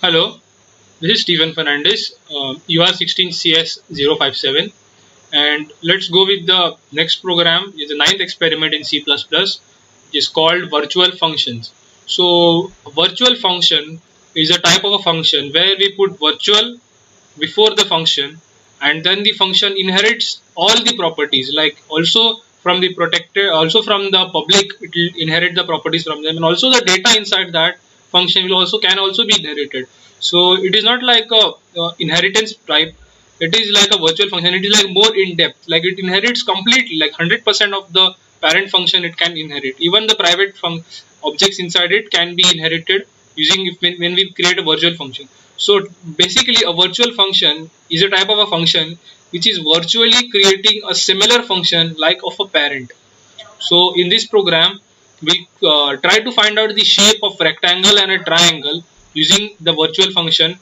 Hello, this is Stephen Fernandez, UR16CS057, and let's go with the next program. It's the ninth experiment in C++, which is called virtual functions. So, a virtual function is a type of a function where we put virtual before the function, and then the function inherits all the properties, like also from the protected, also from the public it will inherit the properties from them, and also the data inside that function will also can also be inherited. So it is not like a inheritance type, it is like a virtual function. It is like more in depth, like it inherits completely, like 100% of the parent function it can inherit. Even the private objects inside it can be inherited using when we create a virtual function. So basically a virtual function is a type of a function which is virtually creating a similar function like of a parent. So in this program we try to find out the shape of rectangle and a triangle using the virtual function.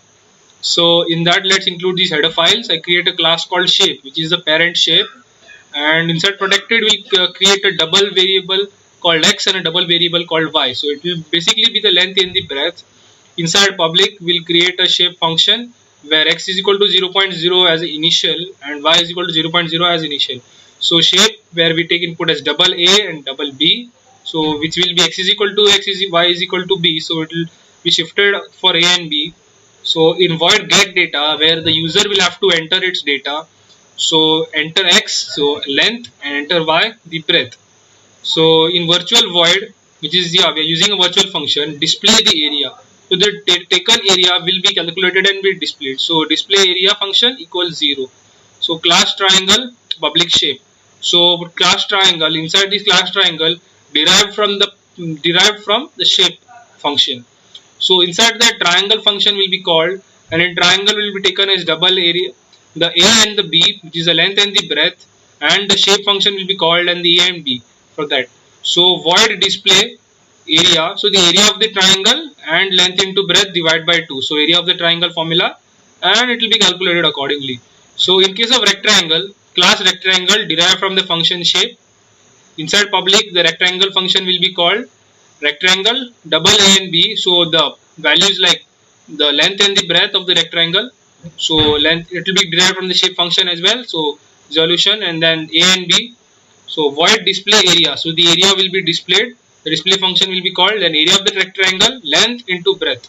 So in that, let's include these header files. I create a class called shape, which is the parent shape, and inside protected we'll create a double variable called x and a double variable called y. So it will basically be the length and the breadth. Inside public we'll create a shape function where x is equal to 0.0 as initial and y is equal to 0.0 as initial. So shape where we take input as double a and double b, so which will be x is equal to x is y is equal to b, so it will be shifted for a and b. So in void get data, where the user will have to enter its data, so enter x, so length, and enter y, the breadth. So in virtual void, which is, yeah, we are using a virtual function, display the area. So the taken area will be calculated and be displayed. So display area function equals 0. So class triangle, public shape. So class triangle, inside this class triangle derived from the shape function. So inside that triangle function will be called, and in triangle will be taken as double area, the a and the b, which is the length and the breadth, and the shape function will be called and the a and b for that. So void display area, so the area of the triangle and length into breadth divide by 2. So area of the triangle formula, and it will be calculated accordingly. So in case of rectangle, class rectangle derived from the function shape. Inside public, the rectangle function will be called rectangle double a and b. So the values like the length and the breadth of the rectangle, so length it will be derived from the shape function as well. So resolution and then a and b. So void display area, so the area will be displayed, the display function will be called an area of the rectangle length into breadth.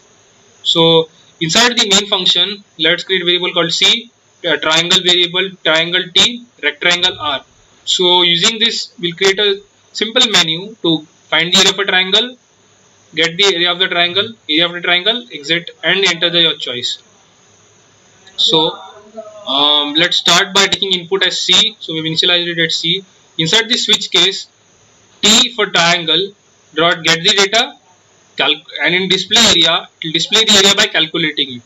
So inside the main function, let's create a variable called c, triangle variable triangle t, rectangle r. So using this, we'll create a simple menu to find the area of a triangle, get the area of the triangle, exit, and enter your choice. So let's start by taking input as c. So we've initialized it at c. Inside the switch case, t for triangle, dot get the data, and in display area, it will display the area by calculating it.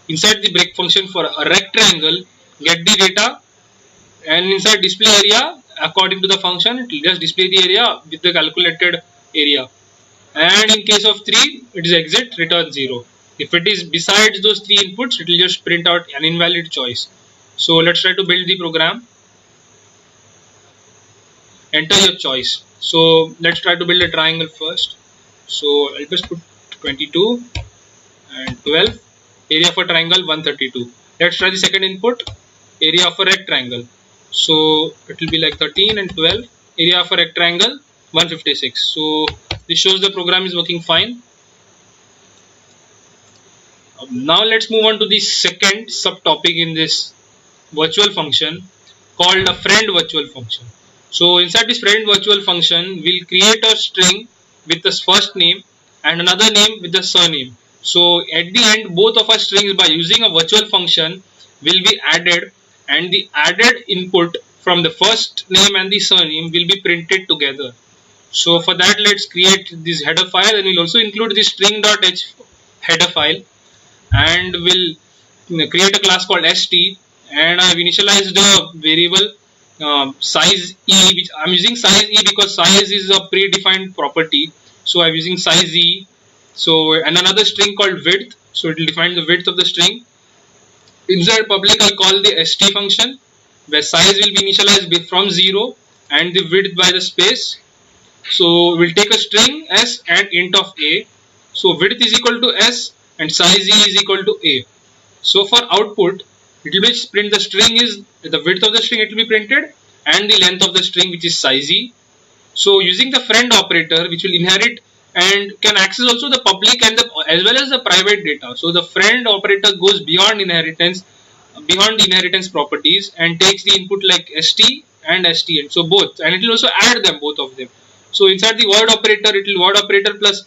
Inside the break function for a rectangle, get the data, and inside display area, according to the function, it will just display the area with the calculated area. And in case of 3, it is exit, return 0. If it is besides those 3 inputs, it will just print out an invalid choice. So let's try to build the program. Enter your choice. So let's try to build a triangle first. So I'll just put 22 and 12. Area of a triangle 132. Let's try the second input. Area of a rectangle. So it will be like 13 and 12. Area of a rectangle 156. So this shows the program is working fine. Now let's move on to the second subtopic in this virtual function called a friend virtual function. So inside this friend virtual function, we'll create a string with the first name and another name with the surname. So at the end, both of our strings by using a virtual function will be added, and the added input from the first name and the surname will be printed together. So for that, let's create this header file, and we'll also include the string.h header file, and we'll create a class called st, and I've initialized the variable size e, which I'm using size e because size is a predefined property. So I'm using size e. So and another string called width, so it will define the width of the string. Inside public, I'll call the st function where size will be initialized from 0 and the width by the space. So we'll take a string s and int of a. So width is equal to s and size E is equal to A. So for output, it will be print the string is the width of the string, it will be printed, and the length of the string, which is size E. So using the friend operator, which will inherit and can access also the public and the as well as the private data. So the friend operator goes beyond the inheritance properties, and takes the input like st and stn. So both, and it will also add them, both of them. So inside the word operator, it will word operator plus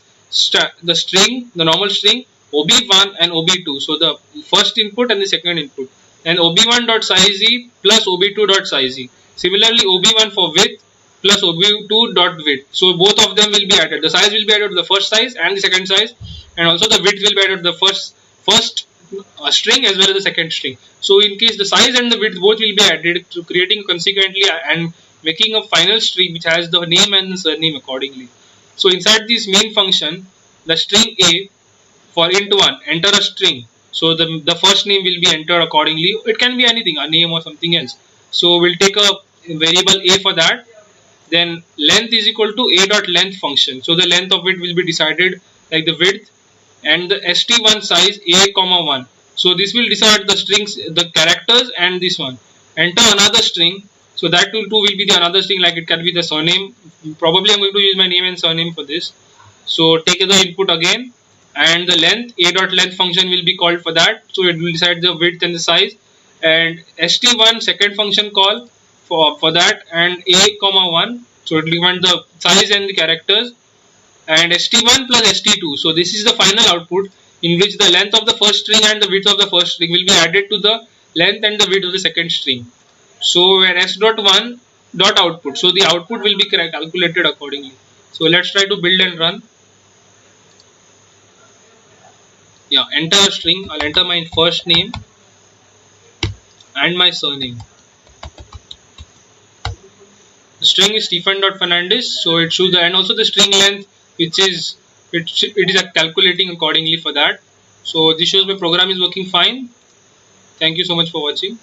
the string, the normal string, ob1 and ob2. So the first input and the second input, and ob1 dot size e plus ob2 dot size e. Similarly, ob1 for width plus ob2 dot width. So both of them will be added. The size will be added to the first size and the second size, and also the width will be added to the first string as well as the second string. So in case the size and the width both will be added, to creating consequently and making a final string which has the name and the surname accordingly. So inside this main function, the string A for int1, enter a string. So the first name will be entered accordingly. It can be anything, a name or something else. So we'll take a variable A for that. Then length is equal to a dot length function. So the length of it will be decided like the width, and the st1 size a comma 1. So this will decide the strings, the characters, and this one. Enter another string. So that too will be the another string, like it can be the surname. Probably I'm going to use my name and surname for this. So take the input again, and the length, a dot length function will be called for that. So it will decide the width and the size, and st1 second function call for that, and a comma 1. So it will demand the size and the characters, and st1 plus st2. So this is the final output, in which the length of the first string and the width of the first string will be added to the length and the width of the second string. So where s dot 1 dot output, so the output will be calculated accordingly. So let's try to build and run. Yeah, enter a string. I'll enter my first name and my surname. The string is Stephen.Fernandez, so it shows, and also the string length, which is it is calculating accordingly for that. So this shows my program is working fine. Thank you so much for watching.